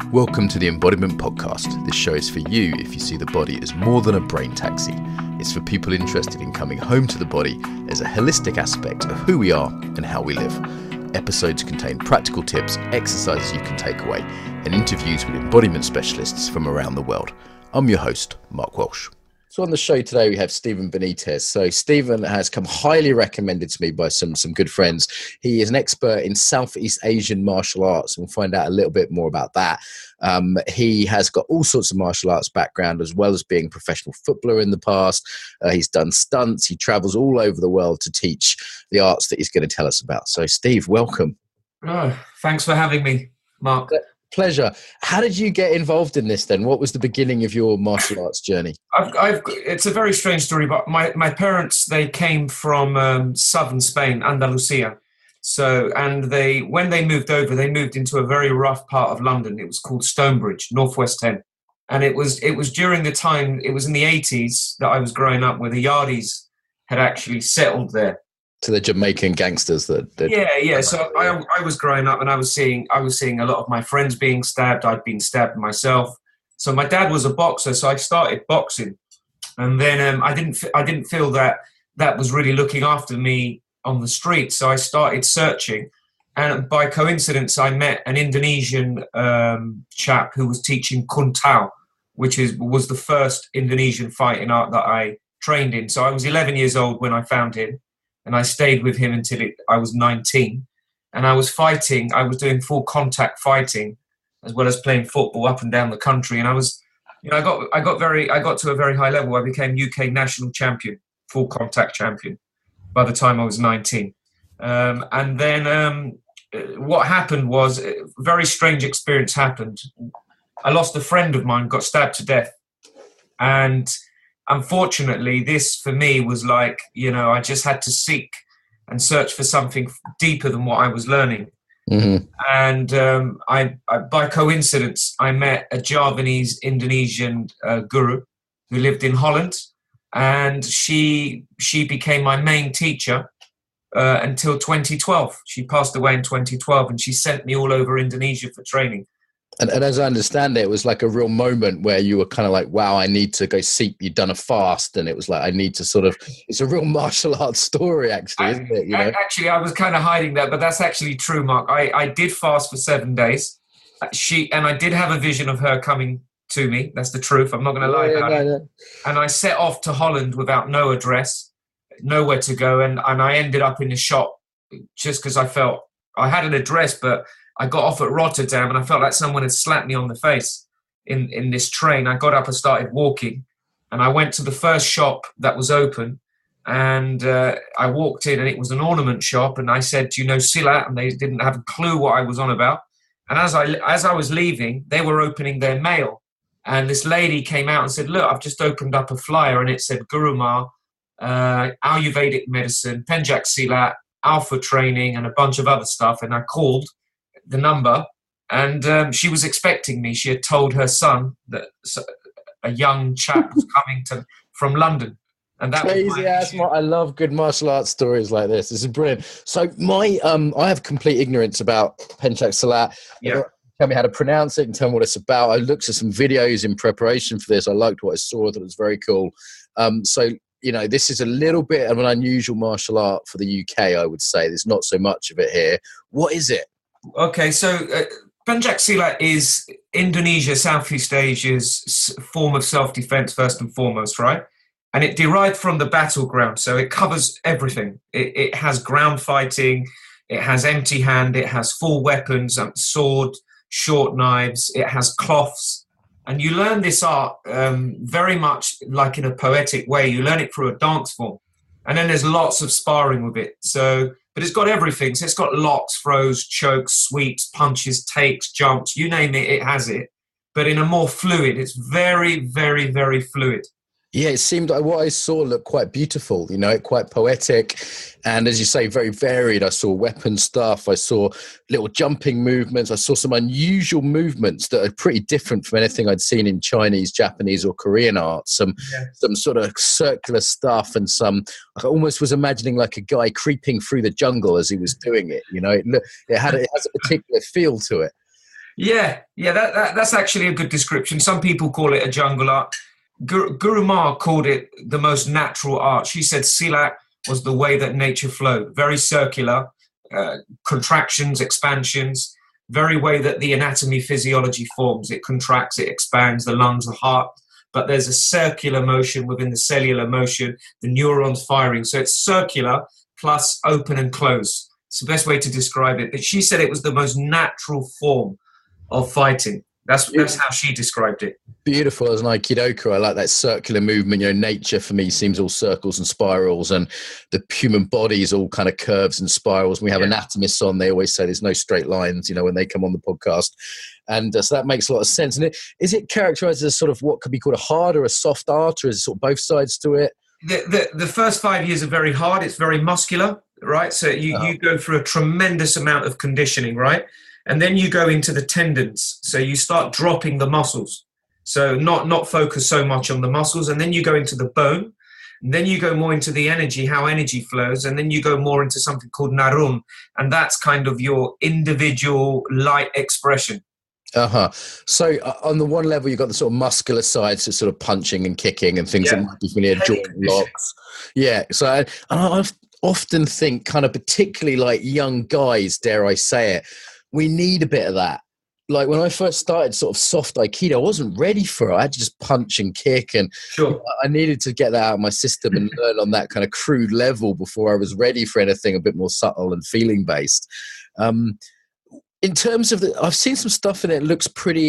Welcome to the Embodiment Podcast. This show is for you if you see the body as more than a brain taxi. It's for people interested in coming home to the body as a holistic aspect of who we are and how we live. Episodes contain practical tips, exercises you can take away, and interviews with embodiment specialists from around the world. I'm your host, Mark Walsh. So on the show today, we have Steven Benitez. So Steven has come highly recommended to me by some good friends. He is an expert in Southeast Asian martial arts, and we'll find out a little bit more about that. He has got all sorts of martial arts background, as well as being a professional footballer in the past. He's done stunts. He travels all over the world to teach the arts that he's going to tell us about. So Steve, welcome. Oh, thanks for having me, Mark. Pleasure. How did you get involved in this then? What was the beginning of your martial arts journey? It's a very strange story, but my parents, they came from southern Spain, Andalusia. So, and when they moved over, they moved into a very rough part of London. It was called Stonebridge, Northwest 10. And it was during the time, it was in the 80s that I was growing up, where the Yardis had actually settled there. To the Jamaican gangsters that yeah. So I was growing up, and I was seeing a lot of my friends being stabbed. I'd been stabbed myself. So my dad was a boxer, so I started boxing, and then I didn't feel that was really looking after me on the street. So I started searching, and by coincidence, I met an Indonesian chap who was teaching Kun Tao, which was the first Indonesian fighting art that I trained in. So I was 11 years old when I found him. And I stayed with him until I was 19. And I was fighting. I was doing full contact fighting, as well as playing football up and down the country. And I was, I got to a very high level. I became UK national champion, full contact champion, by the time I was 19. And then what happened was a very strange experience happened. I lost a friend of mine, got stabbed to death. And unfortunately, this for me was like, I just had to seek and search for something deeper than what I was learning. Mm-hmm. And I by coincidence, I met a Javanese Indonesian guru who lived in Holland, and she became my main teacher until 2012. She passed away in 2012, and she sent me all over Indonesia for training. And as I understand it, it was like a real moment where you were kind of like, wow, I need to go seek. You'd done a fast, and it was like, I need to it's a real martial arts story, actually, isn't it? Actually, I was kind of hiding that, but that's actually true, Mark. I did fast for 7 days. And I did have a vision of her coming to me. That's the truth. I'm not going to lie about it. And I set off to Holland without no address, nowhere to go. And I ended up in a shop just because I felt I had an address, but I got off at Rotterdam, and I felt like someone had slapped me on the face in this train. I got up and started walking, and I went to the first shop that was open, and I walked in, and it was an ornament shop, and I said, "Do you know Slat?" And they didn't have a clue what I was on about. And as I was leaving, they were opening their mail, and this lady came out and said, "Look, I've just opened up a flyer, and it said Guru Ma, Ayurvedic medicine, Pancasila, Alpha training, and a bunch of other stuff." And I called the number, and she was expecting me. She had told her son that a young chap was coming from London, and that crazy ass. I love good martial arts stories like this. This is brilliant. So I have complete ignorance about Pancasila. Yeah. Tell me how to pronounce it and tell me what it's about. I looked at some videos in preparation for this. I liked what I saw. I thought it was very cool. So this is a little bit of an unusual martial art for the UK, I would say. There's not so much of it here. What is it? Okay, so Pancasila is Indonesia, Southeast Asia's form of self-defense, first and foremost, right? And it derived from the battleground, so it covers everything. It has ground fighting, it has empty hand, it has full weapons, sword, short knives, it has cloths. And you learn this art very much like in a poetic way. You learn it through a dance form. And then there's lots of sparring with it. But it's got everything. So it's got locks, throws, chokes, sweeps, punches, takes, jumps, you name it, it has it. But in a more fluid, it's very, very, very fluid. Yeah, it seemed like what I saw looked quite beautiful, quite poetic. And as you say, very varied. I saw weapon stuff. I saw little jumping movements. I saw some unusual movements that are pretty different from anything I'd seen in Chinese, Japanese or Korean art. Some sort of circular stuff, and I almost was imagining like a guy creeping through the jungle as he was doing it. It has a particular feel to it. That's actually a good description. Some people call it a jungle art. Guru Ma called it the most natural art. She said Silat was the way that nature flowed, very circular, contractions, expansions, very way that the anatomy, physiology forms. It contracts, it expands, the lungs, the heart, but there's a circular motion within the cellular motion, the neurons firing. So it's circular plus open and close. It's the best way to describe it. But she said it was the most natural form of fighting. That's how she described it. Beautiful as an Aikidoka. I like that circular movement. You know, nature for me seems all circles and spirals, and the human body is all kind of curves and spirals. We have anatomists on. They always say there's no straight lines, you know, when they come on the podcast. And so that makes a lot of sense. And is it characterized as sort of what could be called a hard or a soft art, or is it sort of both sides to it? The first 5 years are very hard. It's very muscular, right? So you go through a tremendous amount of conditioning, right? And then you go into the tendons. So you start dropping the muscles. So not focus so much on the muscles. And then you go into the bone. And then you go more into the energy, how energy flows. And then you go more into something called narun. And that's kind of your individual light expression. So on the one level, you've got the sort of muscular side, so sort of punching and kicking and things that might be familiar, joint locks. Yeah. So I often think kind of particularly like young guys, dare I say it, we need a bit of that. Like when I first started sort of soft Aikido, I wasn't ready for it. I had to just punch and kick, and I needed to get that out of my system and learn on that kind of crude level before I was ready for anything a bit more subtle and feeling based. In terms of I've seen some stuff in it. It looks pretty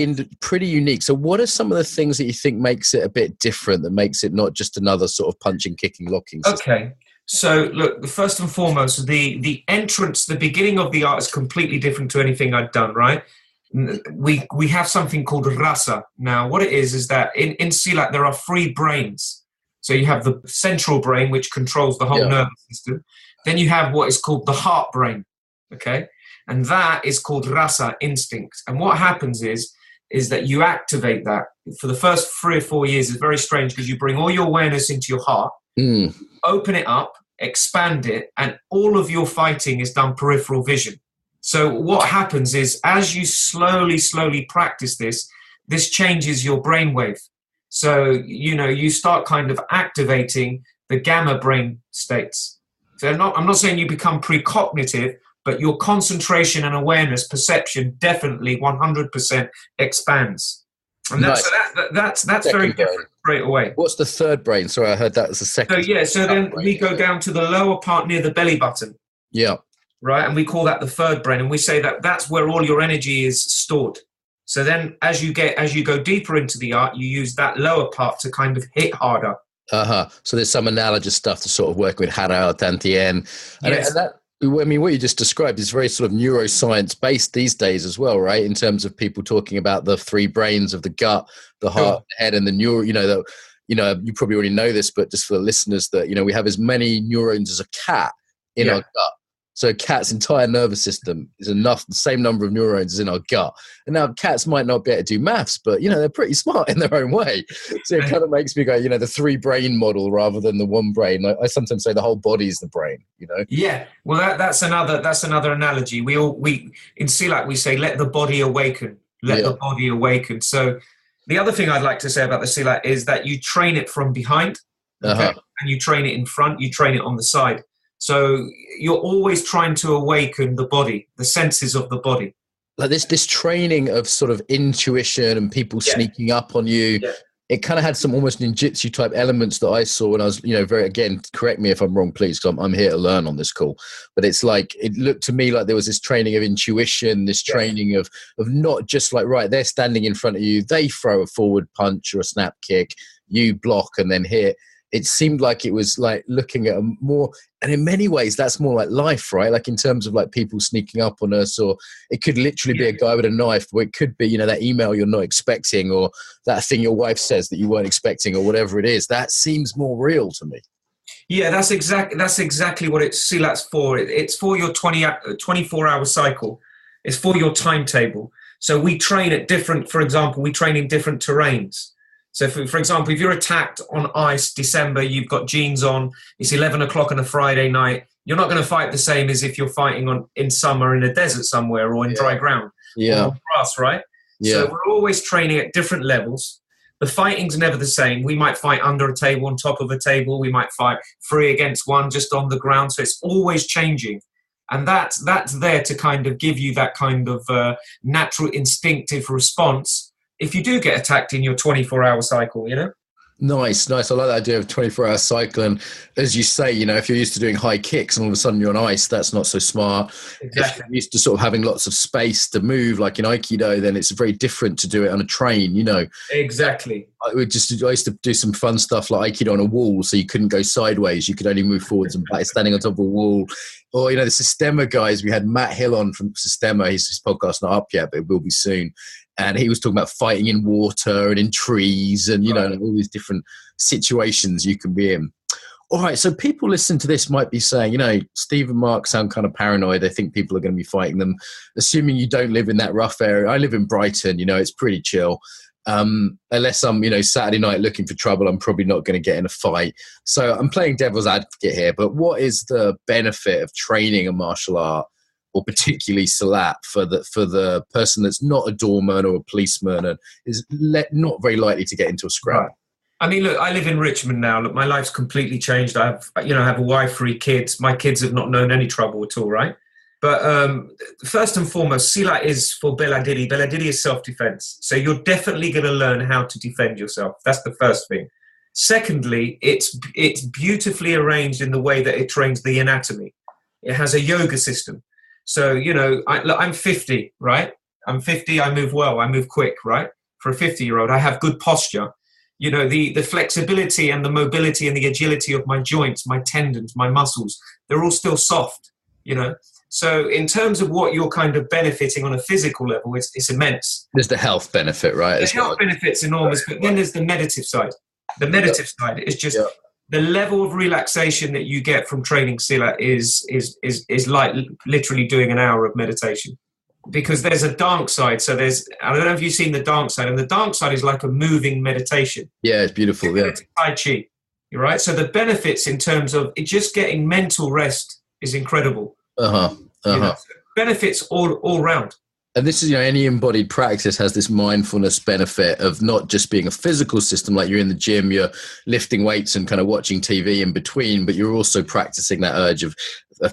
unique. So what are some of the things that you think makes it a bit different, that makes it not just another sort of punching, kicking, locking system? Okay. So look, first and foremost, the entrance, the beginning of the art is completely different to anything I'd done, right? We have something called rasa. Now, what it is that in Silat, there are 3 brains. So you have the central brain, which controls the whole nervous system. Then you have what is called the heart brain, okay? And that is called rasa, instinct. And what happens is that you activate that. For the first 3 or 4 years, it's very strange because you bring all your awareness into your heart, open it up, expand it, and all of your fighting is done peripheral vision. So what happens is as you slowly practice this changes your brainwave. So, you know, you start kind of activating the gamma brain states. So I'm not saying you become precognitive, but your concentration and awareness, perception definitely 100% expands. And that's very different straight away. What's the third brain? Sorry, I heard that as the second. So then we go down to the lower part near the belly button. Yeah. Right, and we call that the third brain, and we say that that's where all your energy is stored. So then as you go deeper into the art, you use that lower part to kind of hit harder. So there's some analogous stuff to sort of work with Hara, Tantien. And that, I mean, what you just described is very sort of neuroscience based these days as well, right? In terms of people talking about the 3 brains of the gut, the heart, the head, and the neural. You probably already know this, but just for the listeners, that we have as many neurons as a cat in our gut. So a cat's entire nervous system is enough, the same number of neurons as in our gut. And now cats might not be able to do maths, but, they're pretty smart in their own way. So it kind of makes me go, the 3 brain model rather than the 1 brain. I sometimes say the whole body is the brain, Yeah. Well, that's another analogy. We in Silat, we say, let the body awaken. Let the body awaken. So the other thing I'd like to say about the Silat is that you train it from behind, and you train it in front, you train it on the side. So you're always trying to awaken the body, the senses of the body. Like this training of sort of intuition and people sneaking up on you. Yeah. It kind of had some almost ninjutsu type elements that I saw when I was, again, correct me if I'm wrong, please, because I'm here to learn on this call. But it's like, it looked to me like there was this training of intuition, this training of not just like, right, they're standing in front of you, they throw a forward punch or a snap kick, you block and then hit. It seemed like it was like looking at a more, and in many ways that's more like life, right? Like in terms of like people sneaking up on us, or it could literally be a guy with a knife, or it could be, that email you're not expecting, or that thing your wife says that you weren't expecting, or whatever it is. That seems more real to me. Yeah, that's exactly what Silat's for. It's for your 24-hour cycle. It's for your timetable. So we train at for example, we train in different terrains. So, for example, if you're attacked on ice, December, you've got jeans on, it's 11 o'clock on a Friday night, you're not going to fight the same as if you're fighting in summer in a desert somewhere or in dry ground. Yeah. or grass, right? Yeah. So we're always training at different levels. The fighting's never the same. We might fight under a table, on top of a table. We might fight 3 against 1 just on the ground. So it's always changing. And that's there to kind of give you that kind of natural instinctive response if you do get attacked in your 24-hour cycle, you know? Nice. I like the idea of 24-hour cycle. And as you say, you know, if you're used to doing high kicks and all of a sudden you're on ice, that's not so smart. Exactly. If you're used to sort of having lots of space to move, like in Aikido, then it's very different to do it on a train, you know. Exactly. I used to do some fun stuff like Aikido on a wall, so you couldn't go sideways. You could only move forwards and back, standing on top of a wall. Or, you know, the Sistema guys, we had Matt Hill on from Sistema. His podcast's not up yet, but it will be soon. And he was talking about fighting in water and in trees and, you know, all these different situations you can be in. All right, so people listening to this might be saying, you know, Steve and Mark sound kind of paranoid. They think people are going to be fighting them. Assuming you don't live in that rough area. I live in Brighton, you know, it's pretty chill. Unless I'm, you know, Saturday night looking for trouble, I'm probably not going to get in a fight. So I'm playing devil's advocate here. But what is the benefit of training a martial art, or particularly Slat, for the person that's not a doorman or a policeman and is not very likely to get into a scrap? Right. I mean, look, I live in Richmond now. Look, my life's completely changed. I have a wife, 3 kids. My kids have not known any trouble at all, right? But first and foremost, Slat is for Bela Didi. Bela Didi is self-defense. So you're definitely going to learn how to defend yourself. That's the first thing. Secondly, it's beautifully arranged in the way that it trains the anatomy. It has a yoga system. So, you know, I'm 50, right? I'm 50, I move well, I move quick, right? For a 50-year-old, I have good posture. You know, the flexibility and the mobility and the agility of my joints, my tendons, my muscles, they're all still soft, you know? So in terms of what you're kind of benefiting on a physical level, it's immense. There's the health benefit, right? The health benefit's enormous, but then there's the meditative side. The meditative side is just... The level of relaxation that you get from training Slat is like literally doing an hour of meditation, because there's a dark side. So I don't know if you've seen the dark side, and the dark side is like a moving meditation. Yeah, it's beautiful. Yeah, it's Tai Chi, you're right. So the benefits in terms of it just getting mental rest is incredible. You know, so benefits all round. And this is, you know, any embodied practice has this mindfulness benefit of not just being a physical system, like you're in the gym, you're lifting weights and kind of watching TV in between, but you're also practicing that urge of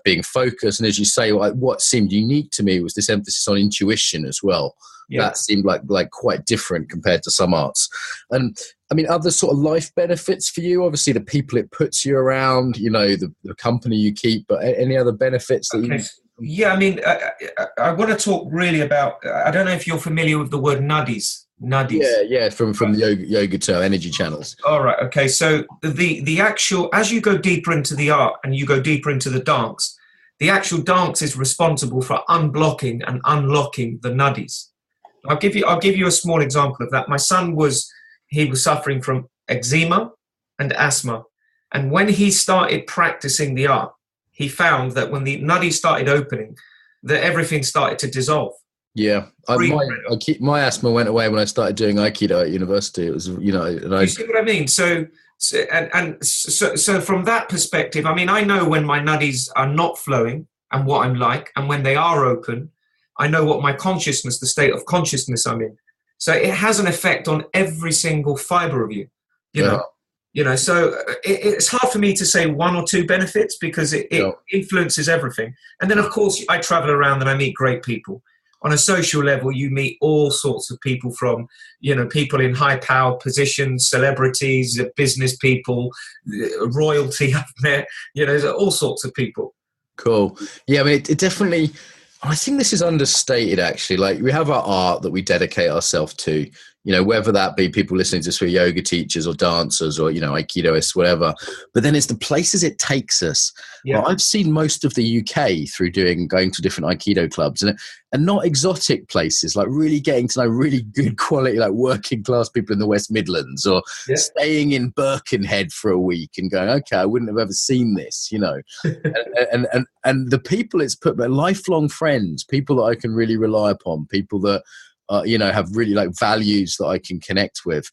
being focused. And as you say, what seemed unique to me was this emphasis on intuition as well. Yeah. That seemed like quite different compared to some arts. And I mean, other sort of life benefits for you, obviously the people it puts you around, you know, the company you keep, but any other benefits that you... Yeah, I mean, I want to talk really about, I don't know if you're familiar with the word nadis. Yeah, from the yoga term, energy channels. All right, okay. So the actual, as you go deeper into the art and you go deeper into the dance, the actual dance is responsible for unblocking and unlocking the nadis. I'll give you a small example of that. My son was suffering from eczema and asthma. And when he started practicing the art, he found that when the nadis started opening, that everything started to dissolve. Yeah, my asthma went away when I started doing Aikido at university. It was, you know, you see what I mean? So from that perspective, I mean, I know when my nadis are not flowing and what I'm like, and when they are open, I know what my consciousness, the state of consciousness I'm in. So it has an effect on every single fiber of you, you know. You know, so it's hard for me to say 1 or 2 benefits because it influences everything. And then, of course, I travel around and I meet great people. On a social level, you meet all sorts of people from, you know, people in high-powered positions, celebrities, business people, royalty up there. You know, there's all sorts of people. Cool. Yeah, I mean, it definitely... I think this is understated, actually. Like, we have our art that we dedicate ourselves to, you know, whether that be people listening to us who are yoga teachers or dancers or, you know, Aikidoists, whatever. But then it's the places it takes us. Yeah. Well, I've seen most of the UK through going to different Aikido clubs and not exotic places, like really getting to know really good quality, like working class people in the West Midlands or staying in Birkenhead for a week and going, okay, I wouldn't have ever seen this, you know. and the people it's put, but lifelong friends, people that I can really rely upon, people that, you know, have really like values that I can connect with,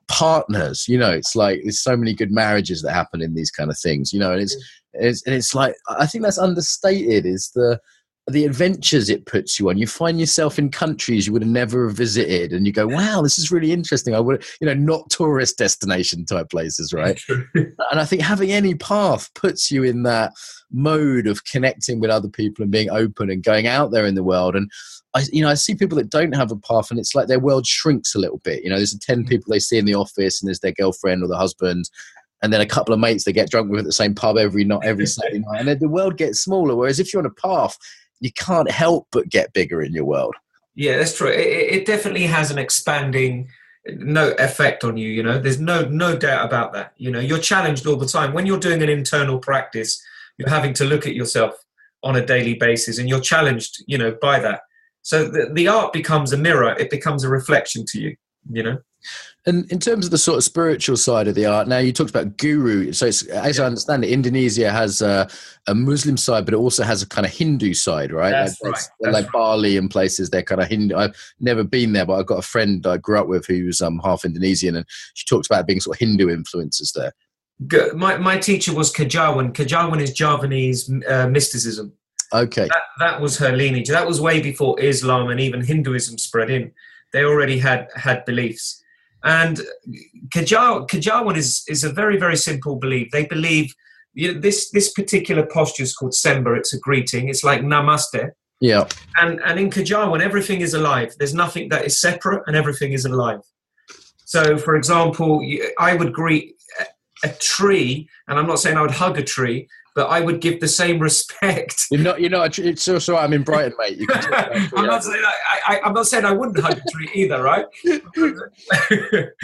partners, you know, it's like there's so many good marriages that happen in these kind of things, you know, and it's like, I think that's understated is the the adventures it puts you on. You find yourself in countries you would have never visited, and you go, wow, this is really interesting. I would, not tourist destination type places, right? And I think having any path puts you in that mode of connecting with other people and being open and going out there in the world. And I see people that don't have a path, and it's like their world shrinks a little bit. There's 10 people they see in the office, and there's their girlfriend or the husband, and then a couple of mates they get drunk with at the same pub every Saturday night, and then the world gets smaller. Whereas if you're on a path, you can't help but get bigger in your world. Yeah, that's true. It definitely has an expanding effect on you. There's no doubt about that. You're challenged all the time when you're doing an internal practice. You're having to look at yourself on a daily basis, and you're challenged, by that. So the art becomes a mirror. It becomes a reflection to you. And in terms of the sort of spiritual side of the art, now you talked about guru. So as I understand it, Indonesia has a Muslim side, but it also has a kind of Hindu side, right? That's right. Like Bali and places, they're kind of Hindu. I've never been there, but I've got a friend I grew up with who's half Indonesian, and she talks about being sort of Hindu influences there. My teacher was Kejawan. Kejawan is Javanese mysticism. Okay. That was her lineage. That was way before Islam and even Hinduism spread in. They already had beliefs. And Kejawan is a very, very simple belief. They believe this particular posture is called Semba. It's a greeting. It's like Namaste. Yeah. And in Kejawan, everything is alive. There's nothing that is separate, and everything is alive. So, for example, I would greet a tree, and I'm not saying I would hug a tree, but I would give the same respect. It's so I'm in Brighton, mate. You can I'm not saying I wouldn't hug a tree either, right?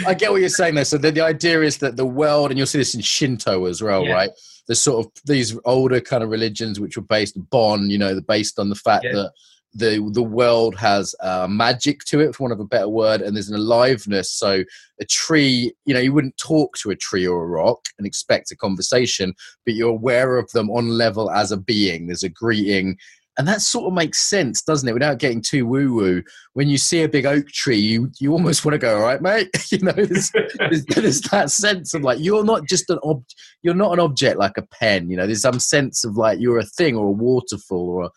I get what you're saying there. So the idea is that the world, and you'll see this in Shinto as well, right? There's sort of these older kind of religions which were based based on the fact that the world has magic to it, for want of a better word, and there's an aliveness. So a tree, you wouldn't talk to a tree or a rock and expect a conversation, but you're aware of them on level as a being. There's a greeting. And that sort of makes sense, doesn't it? Without getting too woo-woo, when you see a big oak tree, you almost want to go, all right, mate. There's that sense of like, you're not just you're not an object like a pen. There's some sense of like you're a thing, or a waterfall, or a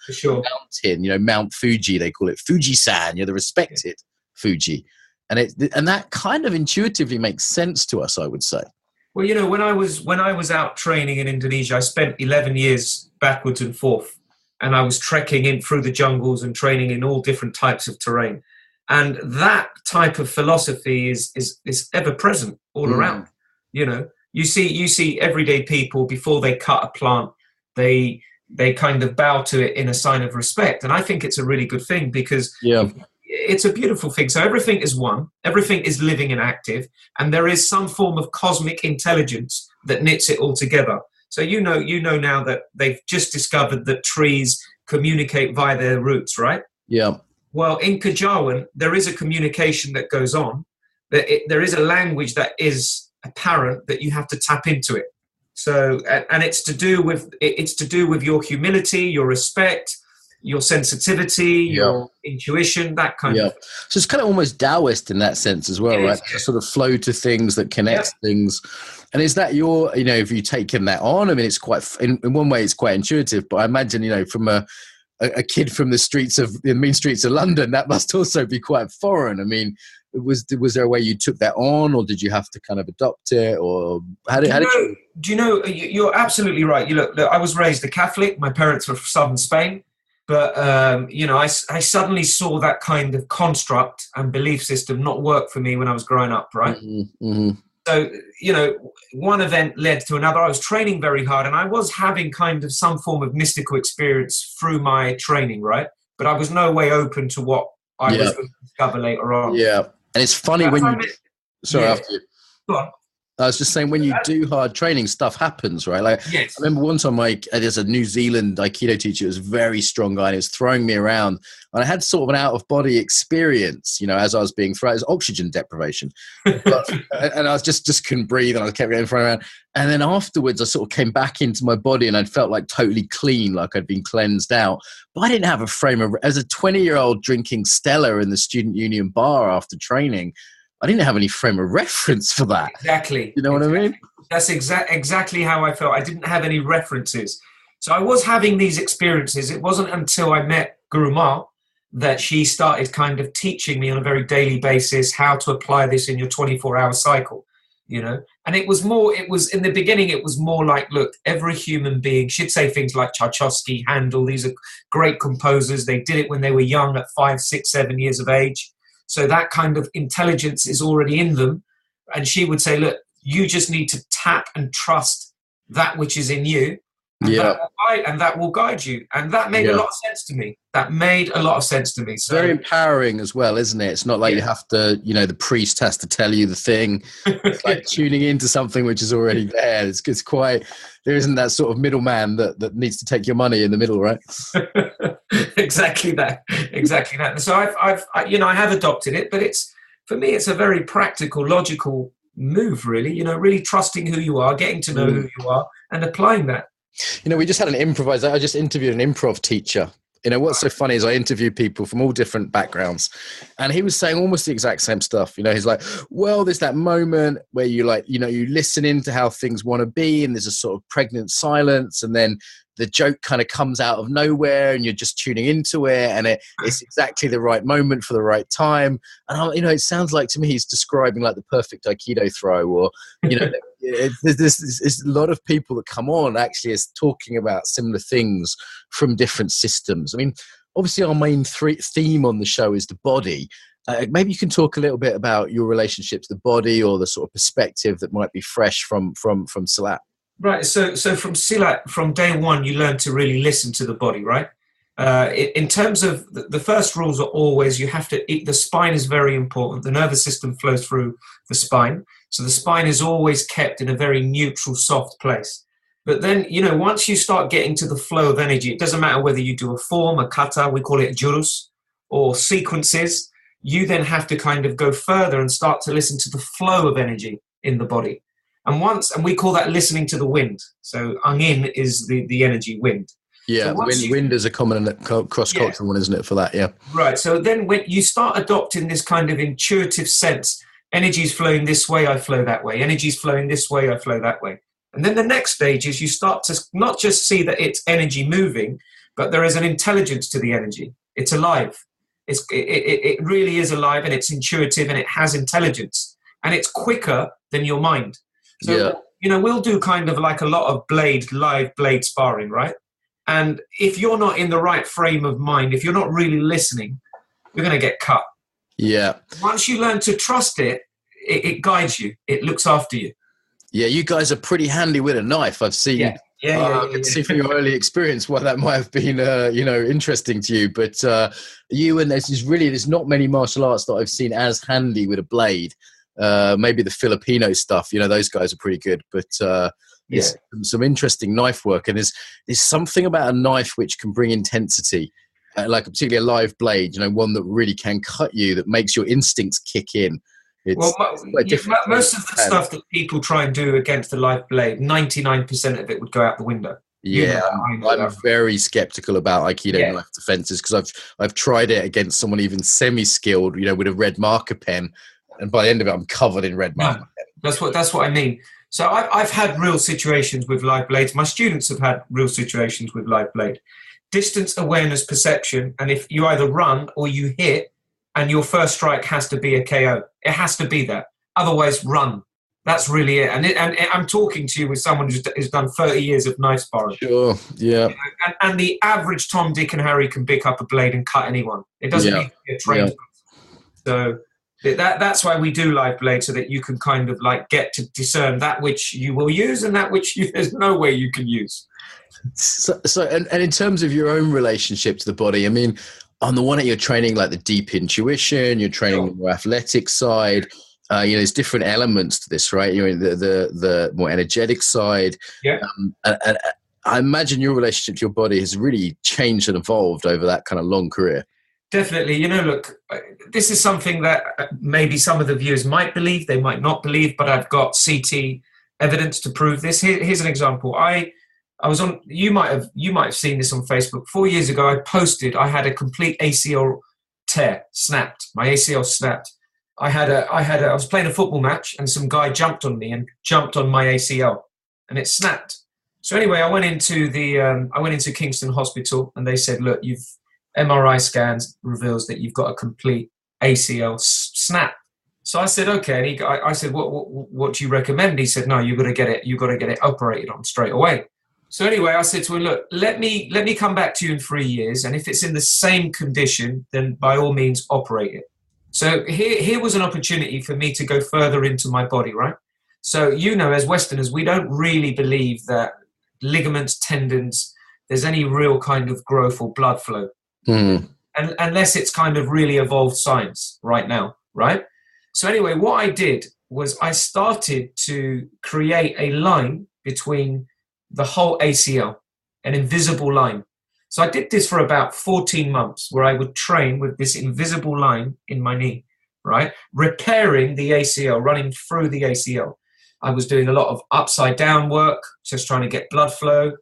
mountain. Mount Fuji, they call it Fuji-san. You're the respected Fuji, and that kind of intuitively makes sense to us, I would say. Well, when I was out training in Indonesia, I spent 11 years backwards and forth. And I was trekking in through the jungles and training in all different types of terrain. And that type of philosophy is ever present all around. You see everyday people, before they cut a plant, they kind of bow to it in a sign of respect. And I think it's a really good thing, because it's a beautiful thing. So everything is one, everything is living and active, and there is some form of cosmic intelligence that knits it all together. So you know now that they've just discovered that trees communicate via their roots, right? Yeah. Well, in Kejawan, there is a communication that goes on. There is a language that is apparent that you have to tap into it. So, and it's to do with your humility, your respect, your sensitivity, your intuition, that kind of thing. So it's kind of almost Taoist in that sense as well, right? To sort of flow to things that connect things. And is that if you taken that on, I mean, it's quite, in one way it's quite intuitive, but I imagine, from a kid from the mean streets of London, that must also be quite foreign. I mean, was there a way you took that on, or did you have to kind of adopt it, or how did you? Do you know, you're absolutely right. Look, I was raised a Catholic. My parents were from southern Spain. But, I suddenly saw that kind of construct and belief system not work for me when I was growing up, right? Mm-hmm. So, one event led to another. I was training very hard, and I was having kind of some form of mystical experience through my training, right? But I was no way open to what I was going to discover later on. Yeah, and it's funny after you. Go on. I was just saying, when you do hard training, stuff happens, right? Like, I remember one time, there's a New Zealand Aikido teacher who was a very strong guy, and he was throwing me around, and I had sort of an out-of-body experience, as I was being thrown. It was oxygen deprivation. And I was just couldn't breathe, and I kept getting thrown around. And then afterwards, I sort of came back into my body, and I felt like totally clean, like I'd been cleansed out. But I didn't have a frame of... As a 20-year-old drinking Stella in the Student Union bar after training, I didn't have any frame of reference for that. Exactly. You know what I mean? That's exactly how I felt. I didn't have any references. So I was having these experiences. It wasn't until I met Guru Ma that she started kind of teaching me on a very daily basis how to apply this in your 24-hour cycle, you know. And it was in the beginning, it was more like, look, every human being should say things like Tchaikovsky, Handel, these are great composers. They did it when they were young at 5, 6, 7 years of age. So that kind of intelligence is already in them. And she would say, look, you just need to tap and trust that which is in you. And, that will guide you. And that made a lot of sense to me. So, very empowering as well, isn't it? It's not like you have to, you know, the priest has to tell you the thing. It's like tuning into something which is already there. It's quite, there isn't that sort of middleman that needs to take your money in the middle, right? Exactly that. And so I have adopted it, but for me, it's a very practical, logical move, really, you know, really trusting who you are, getting to know who you are and applying that. You know, we just had I just interviewed an improv teacher. You know, what's so funny is I interview people from all different backgrounds, and he was saying almost the exact same stuff. You know, he's like, well, there's that moment where you like, you know, you listen into how things want to be, and there's a sort of pregnant silence, and then the joke kind of comes out of nowhere and you're just tuning into it, and it's exactly the right moment for the right time. And you know, it sounds like to me he's describing like the perfect Aikido throw, or, you know, there's a lot of people that come on actually is talking about similar things from different systems. I mean, obviously our main theme on the show is the body. Maybe you can talk a little bit about your relationship to the body, or the sort of perspective that might be fresh from Slat. Right. So from Slat, from day one, you learn to really listen to the body, right? In terms of the first rules are always, you have to eat. The spine is very important. The nervous system flows through the spine. So the spine is always kept in a very neutral, soft place. But then, you know, once you start getting to the flow of energy, it doesn't matter whether you do a form, a kata, we call it jurus, or sequences, you then have to kind of go further and start to listen to the flow of energy in the body. And we call that listening to the wind. So angin is the energy, wind. Yeah, so wind is a common cross-cultural one, isn't it, for that? Yeah. Right. So then when you start adopting this kind of intuitive sense, energy's flowing this way, I flow that way. Energy's flowing this way, I flow that way. And then the next stage is you start to not just see that it's energy moving, but there is an intelligence to the energy. It's alive. It really is alive, and it's intuitive, and it has intelligence, and it's quicker than your mind. So, you know, we'll do kind of like a lot of live blade sparring, right? And if you're not in the right frame of mind, if you're not really listening, you're going to get cut. Yeah. Once you learn to trust it, it guides you. It looks after you. Yeah, you guys are pretty handy with a knife. I've seen. I can see from your early experience why that might have been, you know, interesting to you. But there's not many martial arts that I've seen as handy with a blade. Maybe the Filipino stuff, you know, those guys are pretty good. But there's some interesting knife work, and there's something about a knife which can bring intensity, like particularly a live blade, you know, one that really can cut you, that makes your instincts kick in. Most of the stuff that people try and do against the live blade, 99% of it would go out the window. Yeah, I'm very skeptical about Aikido knife defenses, because I've tried it against someone even semi-skilled, you know, with a red marker pen, and by the end of it, I'm covered in red marker pen. That's what I mean. So I've had real situations with live blades. My students have had real situations with live blade. Distance awareness perception, and if you either run or you hit, and your first strike has to be a KO. It has to be that. Otherwise, run. That's really it. And I'm talking to you with someone who's done 30 years of knife sparring. Sure, yeah. You know, and the average Tom, Dick, and Harry can pick up a blade and cut anyone. It doesn't need to be a trained person. So that's why we do live blade, so that you can kind of like get to discern that which you will use and that which there's no way you can use. So in terms of your own relationship to the body, I mean, on the one hand, you're training like the deep intuition, you're training the more athletic side. You know, there's different elements to this, right? You're in the more energetic side. Yeah. And I imagine your relationship to your body has really changed and evolved over that kind of long career. Definitely. You know, look, this is something that maybe some of the viewers might believe, they might not believe, but I've got CT evidence to prove this. Here's an example. I was on. You might have seen this on Facebook. 4 years ago, I had a complete ACL tear, snapped. My ACL snapped. I was playing a football match, and some guy jumped on me and jumped on my ACL, and it snapped. So anyway, I went into Kingston Hospital, and they said, look, MRI scans reveals that you've got a complete ACL snap. So I said, okay. And I said, what do you recommend? He said, no, you've got to get it operated on straight away. So anyway, I said to him, look, let me come back to you in 3 years, and if it's in the same condition, then by all means operate it. So here was an opportunity for me to go further into my body, right? So, as Westerners, we don't really believe that ligaments, tendons, there's any real kind of growth or blood flow. And unless it's kind of really evolved science right now, right? So anyway, what I did was I started to create a line between the whole ACL, an invisible line. So I did this for about 14 months, where I would train with this invisible line in my knee, right? Repairing the ACL, running through the ACL. I was doing a lot of upside down work, just trying to get blood flow,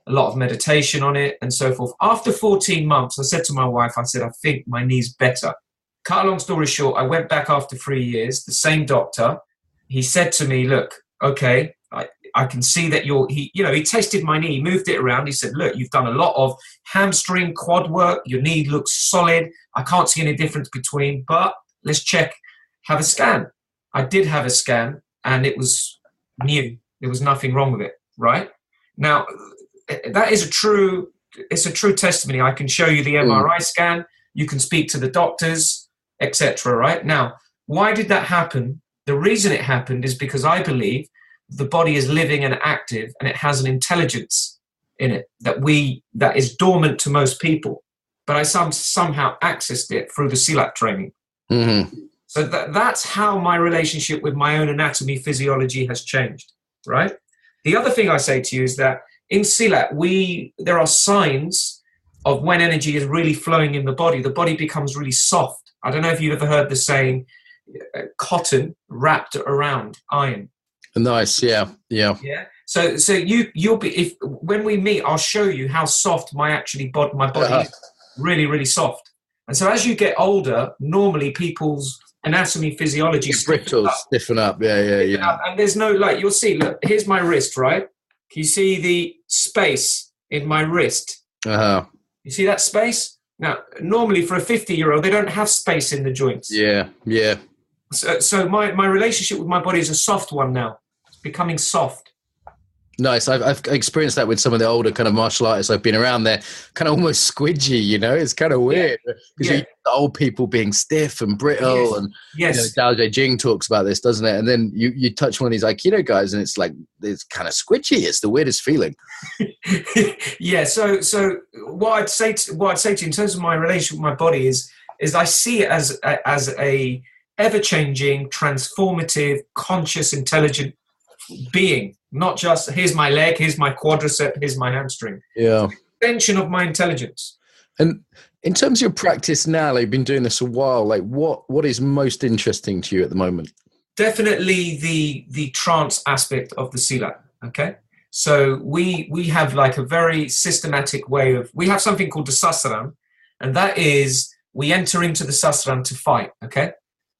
a lot of meditation on it, and so forth. After 14 months, I said to my wife, I think my knee's better. Cut a long story short, I went back after 3 years, the same doctor. He said to me, look, okay, I can see that he tested my knee, moved it around. He said, look, you've done a lot of hamstring, quad work. Your knee looks solid. I can't see any difference between, but let's check, have a scan. I did have a scan, and it was new. There was nothing wrong with it, right? Now, that is a true testimony. I can show you the MRI scan. You can speak to the doctors, etc. Right? Now, why did that happen? The reason it happened is because I believe the body is living and active, and it has an intelligence in it that is dormant to most people. But I somehow accessed it through the Slat training. Mm-hmm. So that's how my relationship with my own anatomy, physiology has changed, right? The other thing I say to you is that in Slat, there are signs of when energy is really flowing in the body. The body becomes really soft. I don't know if you've ever heard the saying, cotton wrapped around iron. Nice, yeah. So you'll be, when we meet, I'll show you how soft my body is. Really, really soft. And so as you get older, normally people's anatomy, physiology stiffen up. Yeah. And there's no, you'll see, look, here's my wrist, right? Can you see the space in my wrist? You see that space? Now, normally for a 50-year-old, they don't have space in the joints. Yeah. So my relationship with my body is a soft one now. It's becoming soft. Nice. I've experienced that with some of the older kind of martial artists I've been around. They're kind of almost squidgy, it's kind of weird. Because you the old people being stiff and brittle. And Dao Jing talks about this, doesn't it? And then you touch one of these Aikido guys, and it's like, it's kind of squidgy. It's the weirdest feeling. Yeah. So what I'd say to you in terms of my relationship with my body is I see it as a ever-changing, transformative, conscious, intelligent being. Not just, here's my leg, here's my quadricep, here's my hamstring. Yeah. It's an extension of my intelligence. And in terms of your practice now, you've been doing this a while, what is most interesting to you at the moment? Definitely the trance aspect of the Slat, okay? So we have a very systematic way we have something called the sasran, and that is, we enter into the sasran to fight, okay?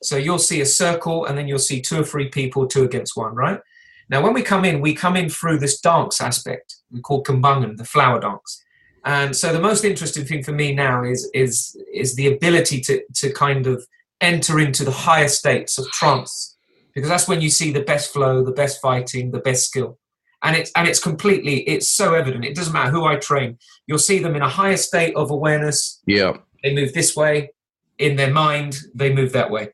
So you'll see a circle, and then you'll see 2 or 3 people, 2 against 1, right? Now, when we come in through this dance aspect we call Kembangan, the flower dance. And so the most interesting thing for me now is the ability to kind of enter into the higher states of trance, because that's when you see the best flow, the best fighting, the best skill. And it's so evident. It doesn't matter who I train. You'll see them in a higher state of awareness. Yeah. They move this way. In their mind, they move that way.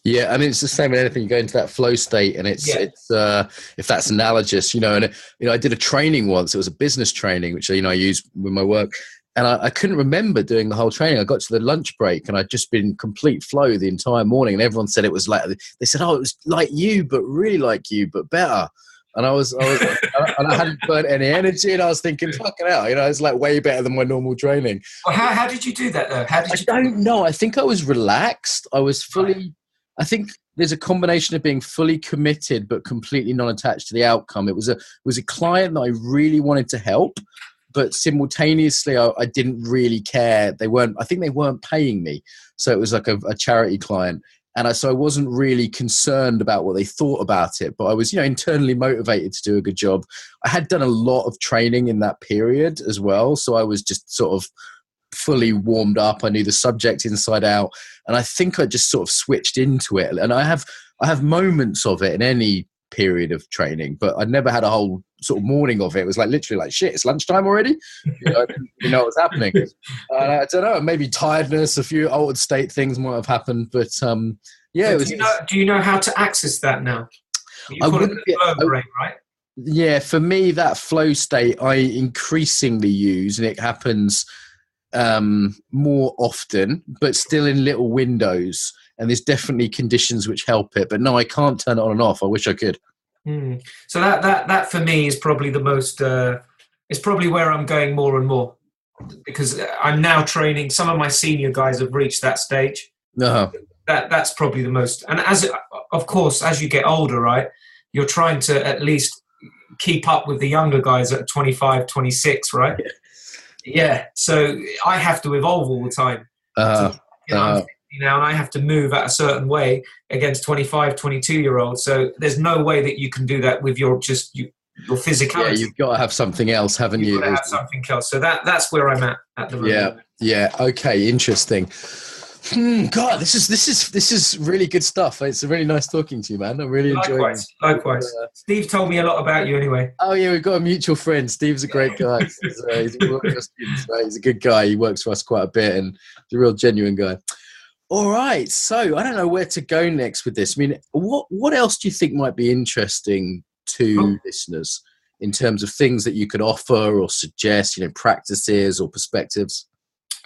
Yeah, I mean, it's the same with anything. You go into that flow state, and it's if that's analogous, I did a training once. It was a business training, which I use with my work, and I couldn't remember doing the whole training. I got to the lunch break, and I'd just been in complete flow the entire morning, and everyone said it was they said, "Oh, it was like you, but really like you, but better." And I hadn't burnt any energy, and I was thinking, fucking hell, it's way better than my normal training. Well, how did you do that though? I don't know. I think I was relaxed. I was fully. I think there's a combination of being fully committed but completely non-attached to the outcome. It was a client that I really wanted to help, but simultaneously I didn't really care. I think they weren't paying me, so it was like a charity client. So I wasn't really concerned about what they thought about it, but I was, internally motivated to do a good job. I had done a lot of training in that period as well. So I was just sort of fully warmed up. I knew the subject inside out. And I think I just sort of switched into it. And I have moments of it in any period of training, but I'd never had a whole sort of morning of it. It was like literally like, shit, it's lunchtime already. I didn't what's happening. I don't know, maybe tiredness, a few altered state things might have happened, but yeah. So do you know how to access that now? You call it the flow brain, right? Yeah, for me, that flow state I increasingly use, and it happens more often, but still in little windows. And there's definitely conditions which help it, but no, I can't turn it on and off. I wish I could. So that for me is probably the most. It's probably where I'm going more and more, because I'm now training. Some of my senior guys have reached that stage. Uh-huh. That's probably the most. And of course, as you get older, right, you're trying to at least keep up with the younger guys at 25, 26, right? Yeah. So I have to evolve all the time. I'm 50 now, and I have to move at a certain way against 25, 22-year-olds. So there's no way that you can do that with your physicality. Yeah, you've got to have something else, haven't you? You've got to have something else. So that's where I'm at the moment. Yeah. Okay. Interesting. God, this is really good stuff. It's really nice talking to you, man. I really enjoyed it. Likewise. Steve told me a lot about you anyway. Oh yeah, we've got a mutual friend. Steve's a great guy. He's a good guy. He works for us quite a bit, and he's a real genuine guy. All right, so I don't know where to go next with this. I mean, what else do you think might be interesting to listeners in terms of things that you could offer or suggest, practices or perspectives?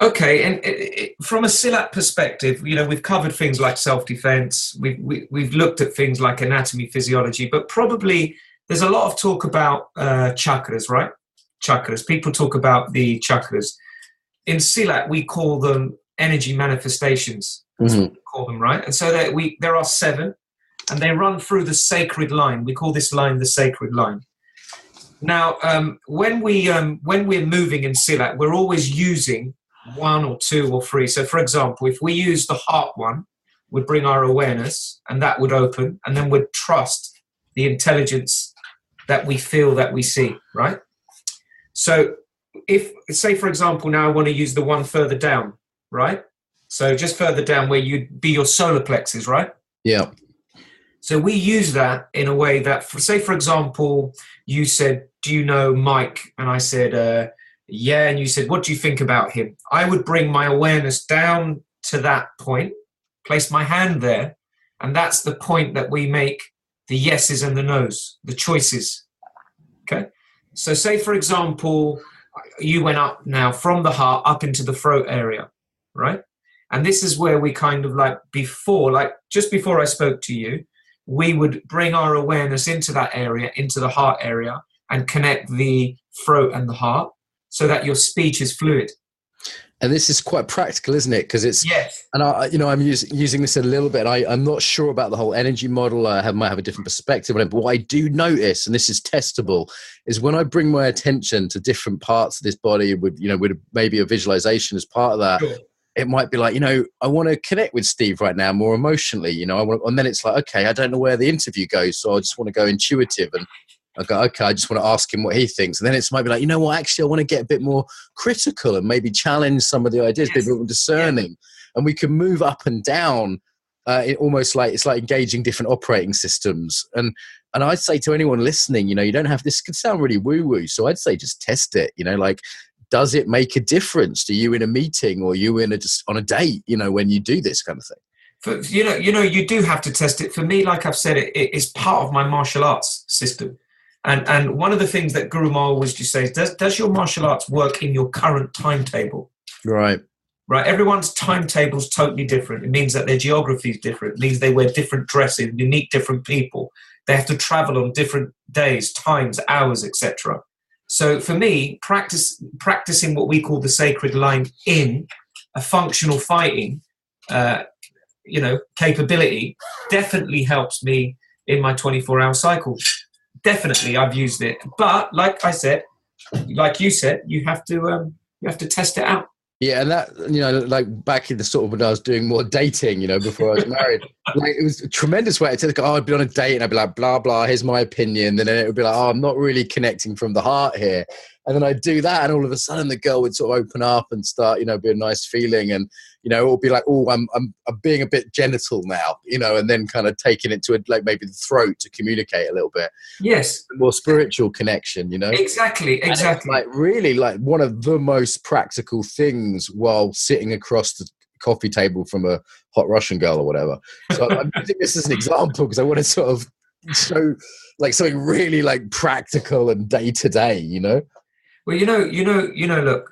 Okay, and from a Slat perspective, we've covered things like self-defense. We've looked at things like anatomy, physiology, but probably there's a lot of talk about chakras, right? Chakras. People talk about the chakras. In Slat, we call them energy manifestations. That's what we call them, right? And so there are 7, and they run through the sacred line. We call this line the sacred line. Now, when we're moving in Slat, we're always using 1 or 2 or 3. So, for example, if we use the heart one, we'd bring our awareness, and that would open, and then we'd trust the intelligence that we feel, that we see, right? So, if, say, for example, now I want to use the one further down, right? So just further down where you'd be your solar plexus, right? Yeah. So we use that in a way that, say, for example, you said, do you know Mike? And I said, yeah. And you said, what do you think about him? I would bring my awareness down to that point, place my hand there, and that's the point that we make the yeses and the nos, the choices. Okay? So say, for example, you went up now from the heart up into the throat area, right? And this is where we kind of just before I spoke to you, we would bring our awareness into that area, into the heart area, and connect the throat and the heart so that your speech is fluid. And this is quite practical, isn't it? Because it's, yes. And I'm using this a little bit. I'm not sure about the whole energy model. I might have a different perspective on it. But what I do notice, and this is testable, is when I bring my attention to different parts of this body with maybe a visualization as part of that. Sure. It might be like, I want to connect with Steve right now more emotionally, and then it's like, okay, I don't know where the interview goes, so I just want to go intuitive, and I go, okay, I just want to ask him what he thinks. And then it's might be like, actually, I want to get a bit more critical and maybe challenge some of the ideas, be a bit more discerning. And we can move up and down, almost like it's like engaging different operating systems. And I'd say to anyone listening, you don't have, this could sound really woo-woo, so I'd say just test it, does it make a difference to you in a meeting or you just on a date, when you do this kind of thing? You do have to test it. For me, like I've said, it is part of my martial arts system. And one of the things that Guru Ma always just says, does your martial arts work in your current timetable? Right. Everyone's timetable is totally different. It means that their geography is different. It means they wear different dresses, you meet different people. They have to travel on different days, times, hours, etc. So for me, practicing what we call the sacred line in a functional fighting, capability definitely helps me in my 24-hour cycle. Definitely, I've used it. But like I said, like you said, you have to test it out. Yeah, and that, like back in the sort of when I was doing more dating, before I was married, like it was a tremendous way to go, oh, I'd be on a date and I'd be like, blah, blah, here's my opinion. And then it would be like, oh, I'm not really connecting from the heart here. And then I'd do that, and all of a sudden the girl would sort of open up and start, be a nice feeling. And, it would be like, oh, I'm being a bit genital now, and then kind of taking it to like maybe the throat to communicate a little bit. Yes. More spiritual connection, Exactly. Like really like one of the most practical things while sitting across the coffee table from a hot Russian girl or whatever. So I think this is an example because I want to sort of show like something really like practical and day to day, Well, look,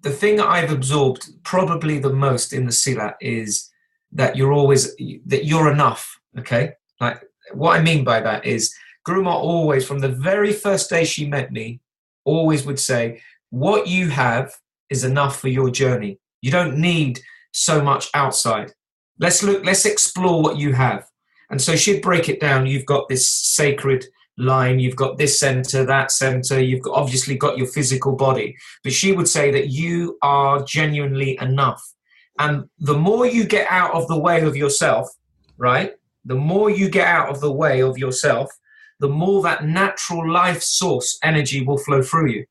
the thing I've absorbed probably the most in the Slat is that you're enough. Okay. Like what I mean by that is Gruma always, from the very first day she met me, always would say, what you have is enough for your journey. You don't need so much outside. Let's explore what you have. And so she'd break it down. You've got this sacred line, you've got this center, that center, obviously got your physical body. But she would say that you are genuinely enough. And the more you get out of the way of yourself, right? The more you get out of the way of yourself, the more that natural life source energy will flow through you.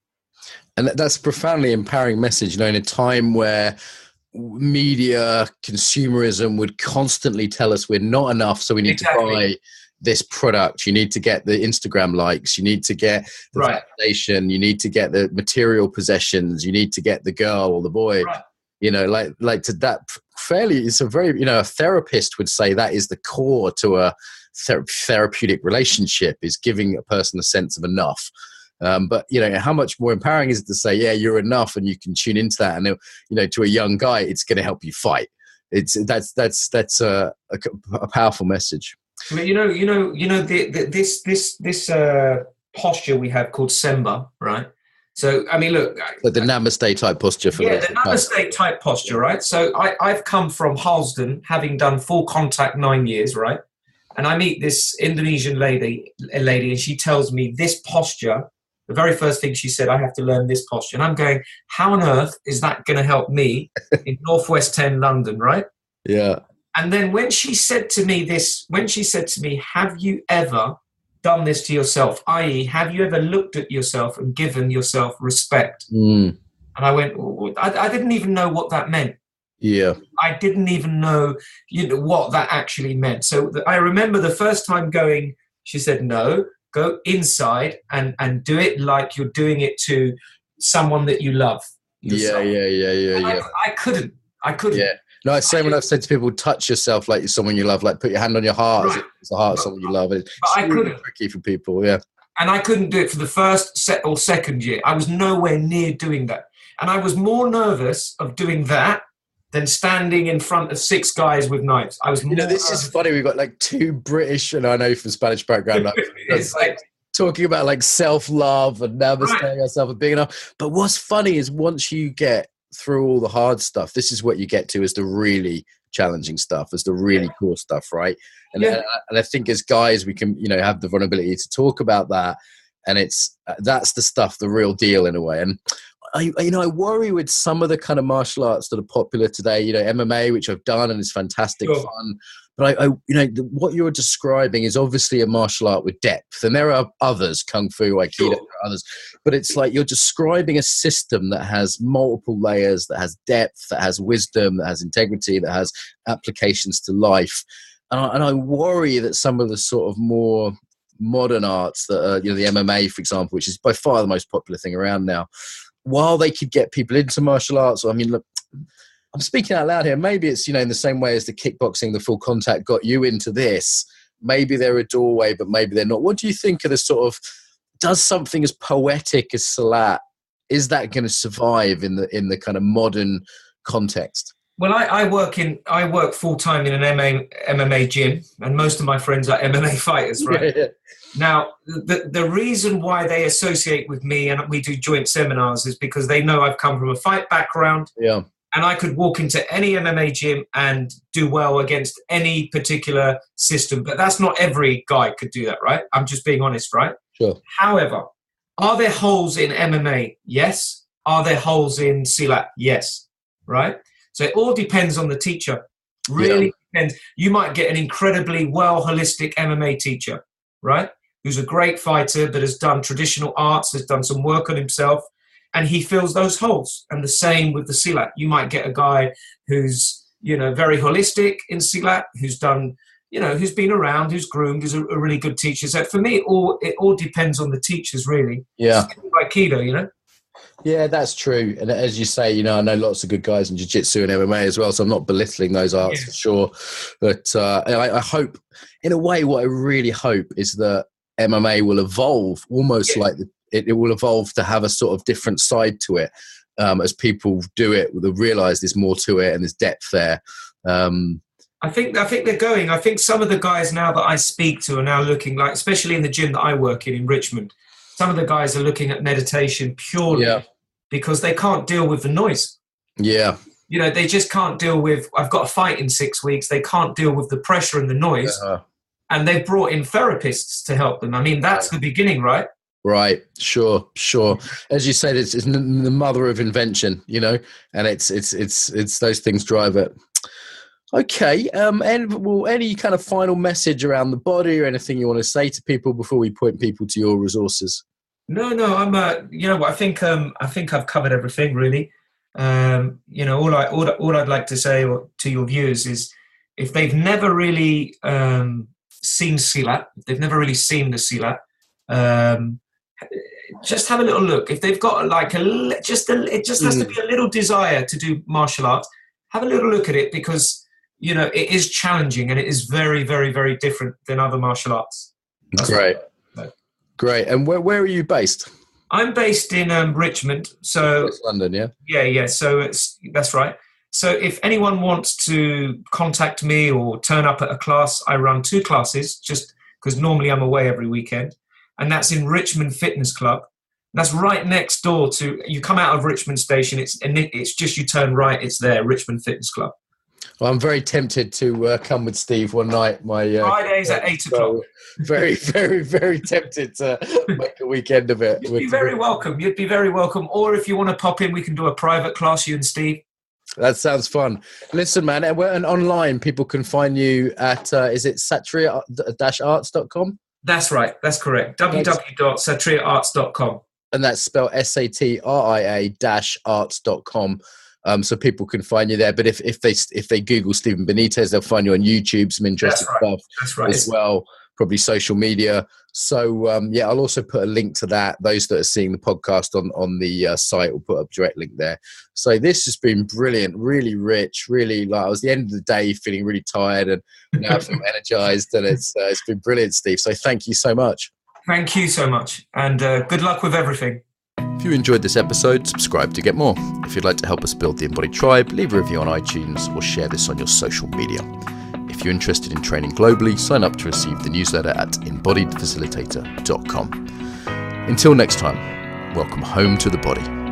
And that's a profoundly empowering message, in a time where media consumerism would constantly tell us we're not enough, so we need to buy this product. You need to get the Instagram likes. You need to get the validation. You need to get the material possessions. You need to get the girl or the boy. Right. Like to that fairly, it's a very, a therapist would say that is the core to a therapeutic relationship, is giving a person a sense of enough. But how much more empowering is it to say, yeah, you're enough, and you can tune into that. And to a young guy, it's going to help you fight. That's a powerful message. But this posture we have called Semba, right? So I mean, look, like the Namaste type posture for the Namaste type posture, right? So I've come from Halsden, having done full contact 9 years, right? And I meet this Indonesian lady, and she tells me this posture. The very first thing she said, I have to learn this posture. And I'm going, how on earth is that going to help me in Northwest 10 London, right? Yeah. And then when she said to me, have you ever done this to yourself? I.e., have you ever looked at yourself and given yourself respect? And I went, I didn't even know what that meant. Yeah. I didn't even know, what that actually meant. So I remember the first time going, she said, no, go inside and do it like you're doing it to someone that you love. Yourself. Yeah. I couldn't. Yeah. No, it's the same when I've said to people, touch yourself like you're someone you love, like put your hand on your heart as it's the heart of someone you love. It's really tricky for people, yeah. And I couldn't do it for the first or second year. I was nowhere near doing that. And I was more nervous of doing that than standing in front of 6 guys with knives. I was this is funny. We've got like 2 British, and I know from Spanish background, it's like talking about like self-love and namaste yourself and being enough. But what's funny is once you get through all the hard stuff, this is what you get to is the really challenging stuff, is the really cool stuff, right? And I think as guys we can have the vulnerability to talk about that, and that's the stuff, the real deal in a way. And I worry with some of the kind of martial arts that are popular today, MMA, which I've done and is fantastic fun. But what you're describing is obviously a martial art with depth, and there are others, Kung Fu, Aikido, there are others. But it's like you're describing a system that has multiple layers, that has depth, that has wisdom, that has integrity, that has applications to life. And I worry that some of the sort of more modern arts that are, the MMA, for example, which is by far the most popular thing around now, while they could get people into martial arts, look, I'm speaking out loud here. Maybe it's, in the same way as the kickboxing, the full contact got you into this. Maybe they're a doorway, but maybe they're not. What do you think of the sort of, does something as poetic as Slat, is that going to survive in the kind of modern context? Well, I work full time in an MMA gym, and most of my friends are MMA fighters, right? Yeah. Now, the reason why they associate with me and we do joint seminars is because they know I've come from a fight background. Yeah. And I could walk into any MMA gym and do well against any particular system. But that's not every guy could do that, right? I'm just being honest, right? Sure. However, are there holes in MMA? Yes. Are there holes in Slat? Yes. right? So it all depends on the teacher. Really depends. You might get an incredibly well holistic MMA teacher, right? Who's a great fighter, but has done traditional arts, has done some work on himself, and he fills those holes. And the same with the Slat. You might get a guy who's, very holistic in Slat, who's done, who's been around, who's groomed, who's a really good teacher. So for me, it all depends on the teachers, really. Yeah. It's like Aikido, Yeah, that's true. And as you say, I know lots of good guys in jiu-jitsu and MMA as well, so I'm not belittling those arts for sure. But I hope, in a way, what I really hope is that MMA will evolve almost like it will evolve to have a sort of different side to it. As people do it, they'll realise there's more to it and there's depth there. I think they're going. I think some of the guys now that I speak to are now looking like, especially in the gym that I work in Richmond, some of the guys are looking at meditation purely because they can't deal with the noise. Yeah. They just can't deal with, I've got a fight in 6 weeks. They can't deal with the pressure and the noise. And they've brought in therapists to help them. I mean, that's the beginning, right? Right. Sure. As you said, it's the mother of invention, and it's those things drive it. Okay. And any kind of final message around the body or anything you want to say to people before we point people to your resources? No. I'm. I think I've covered everything really. All I'd like to say to your viewers is, if they've never really seen Slat, if they've never really seen the Slat, just have a little look. If they've got it just has to be a little desire to do martial arts. Have a little look at it because it is challenging and it is very, very, very different than other martial arts. Great. And where are you based? I'm based in Richmond. So it's London, yeah? Yeah. So that's right. So if anyone wants to contact me or turn up at a class, I run 2 classes just because normally I'm away every weekend. And that's in Richmond Fitness Club. That's right next door to, you come out of Richmond Station, it's just you turn right, it's there, Richmond Fitness Club. Well, I'm very tempted to come with Steve one night. Fridays at 8 o'clock. Very, very, very tempted to make a weekend of it. You'd be very welcome. Or if you want to pop in, we can do a private class, you and Steve. That sounds fun. Listen, man, and online people can find you at, is it satria-arts.com? That's right. That's correct. www.satriaarts.com. And that's spelled SATRIA-arts.com. So people can find you there. But if they Google Steven Benitez, they'll find you on YouTube, some interesting stuff as well, probably social media. So, I'll also put a link to that. Those that are seeing the podcast on the site will put a direct link there. So this has been brilliant, really rich, really I was at the end of the day feeling really tired and now I feel energized, and it's been brilliant, Steve. So thank you so much. Thank you so much. And good luck with everything. If you enjoyed this episode, subscribe to get more. If you'd like to help us build the Embodied Tribe, leave a review on iTunes or share this on your social media. If you're interested in training globally, sign up to receive the newsletter at embodiedfacilitator.com. Until next time, welcome home to the body.